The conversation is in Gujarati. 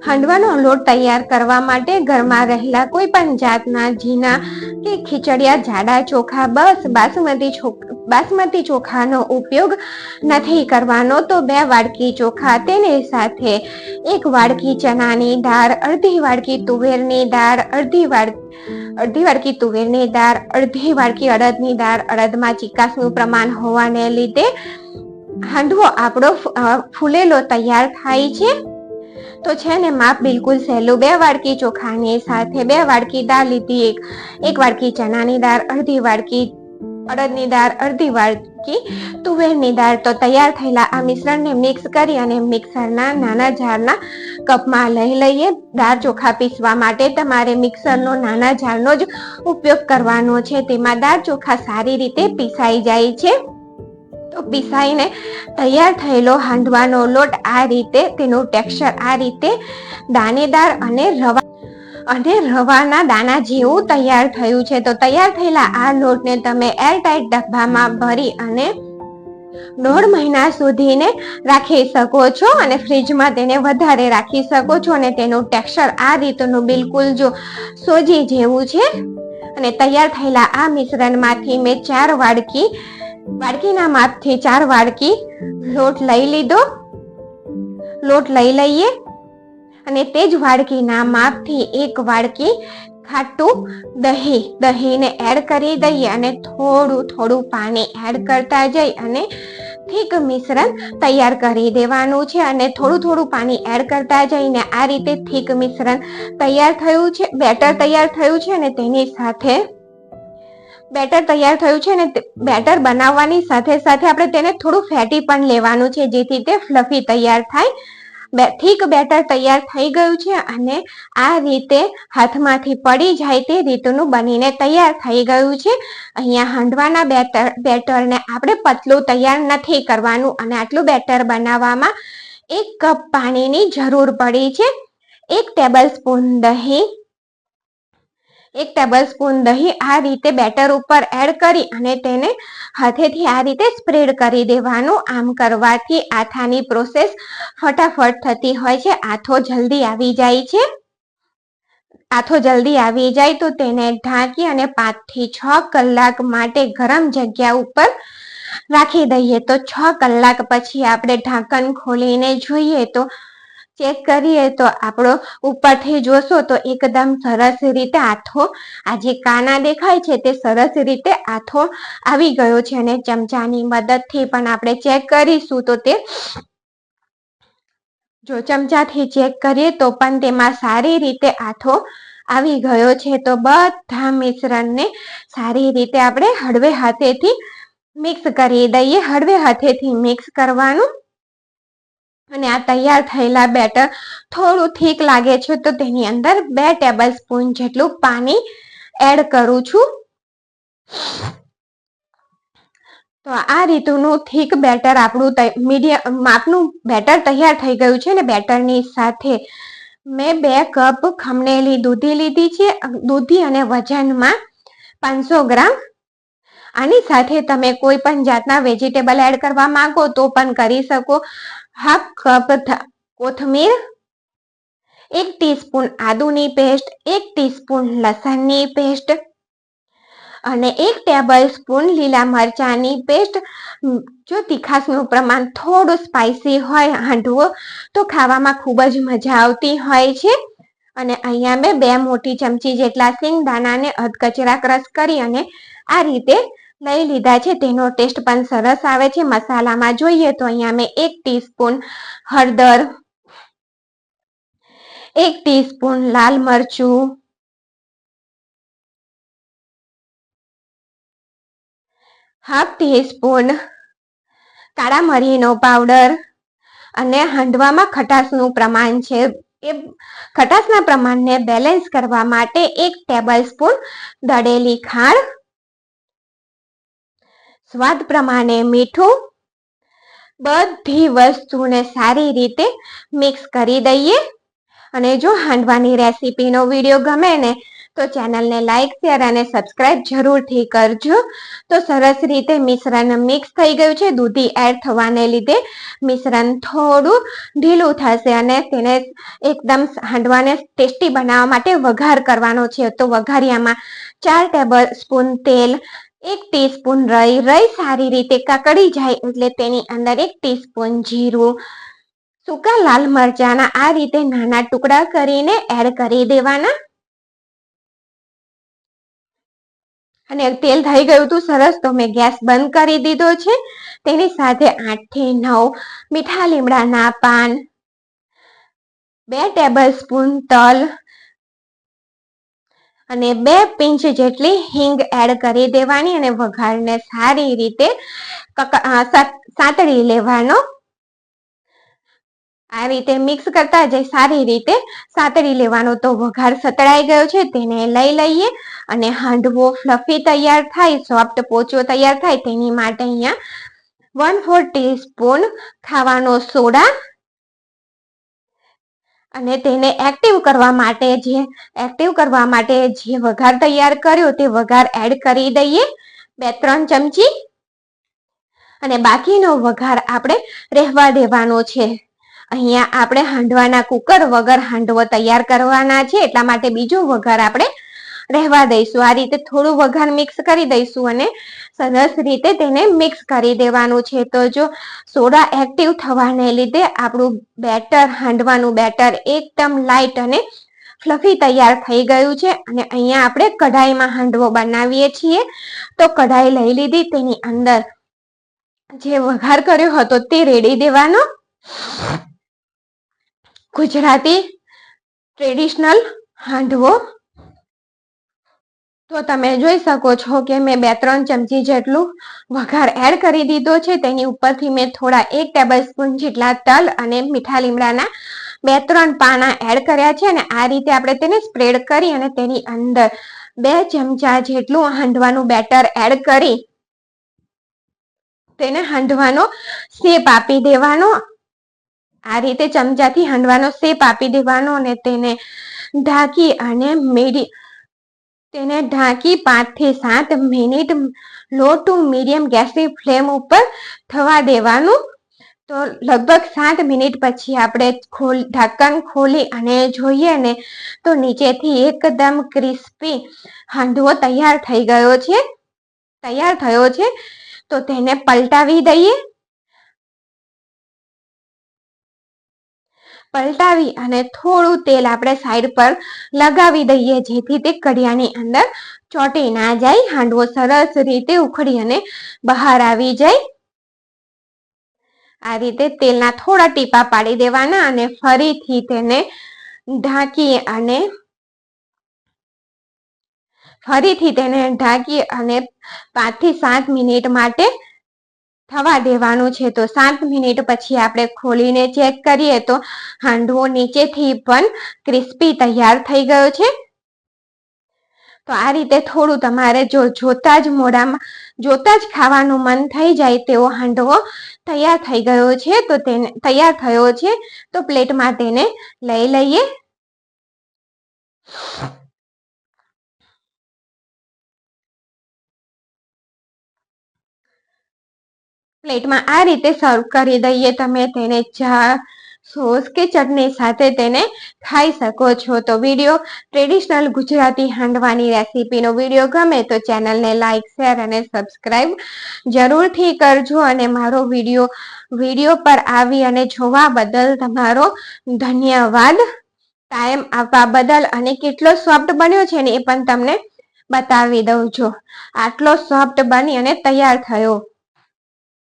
હાંડવાનો લોટ તૈયાર કરવા માટે ઘરમાં રહેલા કોઈ પણ જાતના ઝીણા કે ખીચડિયા જાડા ચોખા, બસ બાસમતી ચોખાનો ઉપયોગ નથી કરવાનો. તો 2 વાડકી ચોખા, તેની સાથે 1 વાડકી ચણાની દાળ, અડધી વાડકી તુવેરની દાળ, અડધી વાડકી તુવેરની દાળ, અડધી વાડકી અડદની દાળ. અડદમાં ચીકાશનું પ્રમાણ હોવાને લીધે હાંડવો આપણો ફૂલેલો તૈયાર થાય છે. તો છે ને માપ બિલકુલ સહેલું. 2 વાડકી ચોખાની સાથે 2 વાડકી દાળ લીધી, 1 વાડકી ચણાની દાળ, અડધી વાડકી અડદની દાળ, અડધી વાડકી તુવેરની દાળ. તો તૈયાર થયેલા આ મિશ્રણને મિક્સ કરી અને મિક્સરના નાના જારના કપમાં લઈ લઈએ. દાળ ચોખા પીસવા માટે તમારે મિક્સરનો નાના જારનો જ ઉપયોગ કરવાનો છે. તેમાં દાળ ચોખા સારી રીતે પીસાઈ જાય છે. તો પીસાઈને તૈયાર થયેલો હાંડવાનો લોટ આ રીતે, તેનું ટેક્સચર આ રીતે દાણેદાર અને રવાના દાણા જેવું તૈયાર થયું છે. તો તૈયાર થયેલા આ લોટને તમે એરટાઈટ ડબ્બામાં ભરી અને 1.5 મહિના સુધીને રાખી શકો છો અને ફ્રીજમાં તેને વધારે રાખી શકો છો. અને તેનું ટેક્સચર આ રીતનું બિલકુલ જો સોજી જેવું છે. અને તૈયાર થયેલા આ મિશ્રણમાંથી મેં 4 વાડકીના માપથી 4 વાડકી લોટ લઈ લીધો. લોટ લઈ લઈએ અને તે જ વાડકીના માપથી 1 વાડકી ખાટું દહીંને એડ કરી દઈએ અને થોડું પાણી એડ કરતા જઈ અને ઠીક મિશ્રણ તૈયાર કરી દેવાનું છે. અને થોડું પાણી એડ કરતા જઈને આ રીતે ઠીક મિશ્રણ તૈયાર થયું છે, બેટર તૈયાર થયું છે. અને તેની સાથે બેટર તૈયાર થયું છે અને બેટર બનાવવાની સાથે સાથે આપણે તેને થોડું ફેટી પણ લેવાનું છે, જેથી તે ફ્લફી તૈયાર થાય. ઠીક બેટર તૈયાર થઈ ગયું છે અને આ રીતે હાથમાંથી પડી જાય તે રીતનું બનીને તૈયાર થઈ ગયું છે. અહીંયા હાંડવાના બેટરને આપણે પતલું તૈયાર નથી કરવાનું અને આટલું બેટર બનાવવામાં 1 કપ પાણીની જરૂર પડી છે. 1 ટેબલસ્પૂન દહીં આ રીતે બેટર ઉપર એડ કરી અને તેને હાથેથી આ રીતે સ્પ્રેડ કરી દેવાનું. આમ કરવાથી આથાની પ્રોસેસ ફટાફટ થતી હોય છે. આથો જલ્દી આવી જાય તો તેને ઢાંકી અને 5 થી 6 કલાક માટે ગરમ જગ્યા ઉપર રાખી દઈએ. તો 6 કલાક પછી આપણે ઢાંકણ ખોલીને જોઈએ તો ચેક કરીએ તો આપણો ઉપરથી જોશો તો એકદમ સરસ રીતે આથો, આ જે કાના દેખાય છે તે સરસ રીતે આથો આવી ગયો છે. અને ચમચાની મદદથી પણ આપણે ચેક કરીશું તો જો ચમચાથી ચેક કરીએ તો પણ તેમાં સારી રીતે આથો આવી ગયો છે. તો બધા મિશ્રણને સારી રીતે આપણે હળવે હાથેથી મિક્સ કરી દઈએ. હળવે હાથેથી મિક્સ કરવાનું. અને આ તૈયાર થયેલા બેટર થોડું ઠીક લાગે છે તો તેની અંદર 2 ટેબલસ્પૂન જેટલું પાણી એડ કરું છું. તો આ રીતનું ઠીક બેટર આપણું મીડિયમ માપનું બેટર તૈયાર થઈ ગયું છે. અને બેટરની સાથે મેં 2 કપ ખમણેલી દૂધી લીધી છે. દૂધી અને વજનમાં 500 ગ્રામ. આની સાથે તમે કોઈ પણ જાતના વેજીટેબલ એડ કરવા માંગો તો પણ કરી શકો. 1/2 કપ કોથમીર, 1 ટીસ્પૂન આદુની પેસ્ટ, 1 ટીસ્પૂન લસણની પેસ્ટ અને 1 ટેબલસ્પૂન લીલા મરચાની પેસ્ટ. જો તીખાશનું પ્રમાણ થોડું સ્પાઇસી હોય હાંડવો તો ખાવામાં ખૂબ જ મજા આવતી હોય છે. અને અહીંયા મેં 2 મોટી ચમચી જેટલા સિંગદાણાને અધકચરા ક્રશ કરી અને આ રીતે લઈ લીધા છે. તેનો ટેસ્ટ પણ સરસ આવે છે. મસાલામાં જોઈએ તો અહીંયા મેં 1 ટીસ્પૂન હળદર, 1 ટીસ્પૂન લાલ મરચું, 1/2 ટીસ્પૂન કાળા મરીનો પાવડર અને હાંડવામાં ખટાશનું પ્રમાણ છે. એ ખટાશના પ્રમાણને બેલેન્સ કરવા માટે 1 ટેબલસ્પૂન દળેલી ખાંડ, સ્વાદ પ્રમાણે મીઠું. બધી વસ્તુને સારી રીતે મિક્સ કરી દઈએ. અને જો હાંડવાની રેસીપીનો વિડીયો ગમે ને તો ચેનલને લાઈક, શેર અને સબસ્ક્રાઇબ જરૂરથી કરજો. તો સરસ રીતે મિશ્રણ મિક્સ થઈ ગયું છે. દૂધી એડ થવાને લીધે મિશ્રણ થોડું ઢીલું થશે અને તેને એકદમ હાંડવાને ટેસ્ટી બનાવવા માટે વઘાર કરવાનો છે. તો વઘારિયામાં 4 ટેબલ સ્પૂન તેલ, 1 ટીસ્પૂન રાઈ સારી રીતે કકડી જાય એટલે તેની અંદર 1 ટીસ્પૂન જીરું, સૂકા લાલ મરચાના આ રીતે નાના ટુકડા કરીને એડ કરી દેવાના. અને તેલ થઈ ગયું હતું સરસ, તો મેં ગેસ બંધ કરી દીધો છે. તેની સાથે 8 થી 9 મીઠા લીમડાના પાન, 2 ટેબલ સ્પૂન તલ અને 2 પિંચ જેટલી હિંગ એડ કરી દેવાની અને વઘારને સારી રીતે સાતળી લેવાનો. આ રીતે મિક્સ કરતા જઈ સારી રીતે સાતળી લેવાનો. તો વઘાર સતળાઈ ગયો છે, તેને લઈ લઈએ અને હાંડવો ફ્લફી તૈયાર થાય, સોફ્ટ પોચો તૈયાર થાય તેની માટે અહીંયા 1/4 ટીસ્પૂન ખાવાનો સોડા અને તેને એક્ટિવ કરવા માટે જે વઘાર તૈયાર કર્યો તે વઘાર એડ કરી દઈએ 2-3 ચમચી અને બાકીનો વઘાર આપણે રહેવા દેવાનો છે. અહીંયા આપણે હાંડવાના કુકર વગર હાંડવો તૈયાર કરવાના છે, એટલા માટે બીજો વઘાર આપણે રહેવા દઈશું. આ રીતે થોડું વઘાર મિક્સ કરી દઈશું અને સરસ રીતે તેને મિક્સ કરી દેવાનું છે. તો જો સોડા એક્ટિવ થવાને લીધે આપણું બેટર, હાંડવાનું બેટર એકદમ લાઈટ અને ફ્લફી તૈયાર થઈ ગયું છે. અને અહીંયા આપણે કઢાઈમાં હાંડવો બનાવીએ છીએ. તો કઢાઈ લઈ લીધી, તેની અંદર જે વઘાર કર્યો હતો તે રેડી દેવાનો. ગુજરાતી ટ્રેડિશનલ હાંડવો. તો તમે જોઈ શકો છો કે મેં 2-3 ચમચી જેટલું વઘાર એડ કરી દીધો છે. તેની ઉપરથી મેં થોડા 1 ટેબલ સ્પૂન જેટલા તલ અને મીઠા લીમડાના 2-3 પાના એડ કર્યા છે. અને આ રીતે આપણે તેને સ્પ્રેડ કરી અને તેની અંદર 2 ચમચા જેટલું હાંડવાનું બેટર એડ કરી તેને હાંડવાનો શેપ આપી દેવાનો. આ રીતે ચમચાથી હાંડવાનો શેપ આપી દેવાનો અને તેને ઢાંકી 5 થી 7 મિનિટ લો ટુ મીડિયમ ગેસની ફ્લેમ ઉપર થવા દેવાનું. તો લગભગ 7 મિનિટ પછી આપણે ઢાંકણ ખોલી અને જોઈએ ને તો નીચેથી એકદમ ક્રિસ્પી હાંડવો તૈયાર થયો છે. તો તેને પલટાવી દઈએ. પલટાવી અને થોડું તેલ આપણે સાઈડ પર લગાવી દઈએ, જેથી તે કઢિયાની અંદર ચોંટી ના જાય, હાંડવો સરસ રીતે ઉખડી અને બહાર આવી જાય. આ રીતે તેલના થોડા ટીપા પાડી દેવાના અને ફરીથી તેને ઢાંકી અને 5 થી 7 મિનિટ માટે થવા દેવાનું છે. તો 7 મિનિટ પછી આપણે ખોલીને ચેક કરીએ તો હાંડવો નીચેથી પણ ક્રિસ્પી તૈયાર થઈ ગયો છે. તો આ રીતે થોડું તમારે જોતા જ ખાવાનું મન થઈ જાય તેવો હાંડવો તૈયાર થઈ ગયો છે. તો પ્લેટમાં તેને લઈ લઈએ. પ્લેટમાં આ રીતે સર્વ કરી દઈએ. તમે તેને ચા, સોસ કે ચટણી સાથે તેને ખાઈ શકો છો. તો ટ્રેડિશનલ ગુજરાતી હાંડવાની રેસીપીનો વિડીયો ગમે તો ચેનલને લાઈક, શેર અને સબસ્ક્રાઈબ જરૂરથી કરજો. અને મારો વિડીયો પર આવી અને જોવા બદલ તમારો ધન્યવાદ. ટાઈમ આપવા બદલ. અને કેટલો સોફ્ટ બન્યો છે ને એ પણ તમને બતાવી દઉં છું. આટલો સોફ્ટ બની અને તૈયાર થયો.